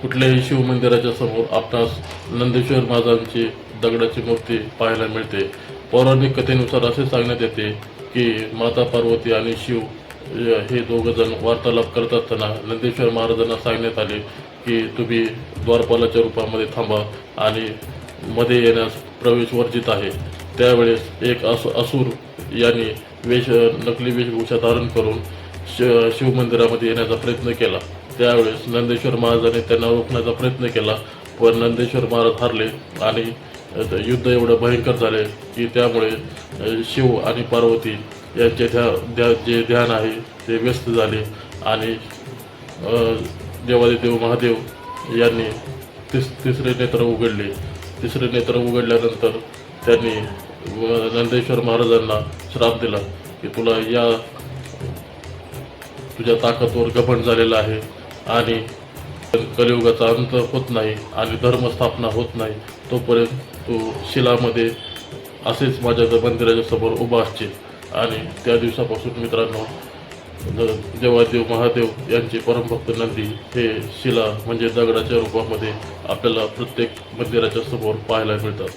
कुठल्याही शिवमंदिराच्या समोर आपणास नंदेश्वर महाराजांची दगडाची मूर्ती पाहायला मिळते। पौराणिक कथेनुसार असे सांगण्यात येते की माता पार्वती आणि शिव हे दोघंजण वार्तालाप करत असताना नंदेश्वर महाराजांना सांगण्यात आले की तुम्ही द्वारपालाच्या रूपामध्ये थांबा आणि मध्ये येण्यास प्रवेश वर्जित आहे। त्यावेळेस एक असुर यांनी नकली वेशभूषा धारण करून शिवमंदिरामध्ये येण्याचा प्रयत्न केला। त्यावेळेस नंदेश्वर महाराजांनी त्यांना रोखण्याचा प्रयत्न केला, पण नंदेश्वर महाराज हारले आणि युद्ध एवढं भयंकर झाले की त्यामुळे शिव आणि पार्वती यांचे जे ध्यान आहे ते व्यस्त झाले आणि देवादिदेव महादेव यांनी तिसरे नेत्र उघडले। तिसरे नेत्र उघडल्यानंतर त्यांनी नंदेश्वर महाराजांना श्राप दिला की तुझ्या ताकदवर घमंड झालेला आहे आणि कलियुगाचा अंत होत नाही आणि धर्मस्थापना होत नाही तोपर्यंत तू शिलामध्ये असेच माझ्या मंदिराच्या समोर उभा असशील। आणि त्या दिवसापासून मित्रांनो देवादेव महादेव यांचे परमभक्त नंदी हे शिला म्हणजे दगडाच्या रूपामध्ये आपल्याला प्रत्येक मंदिराच्या समोर पाहायला मिळतात।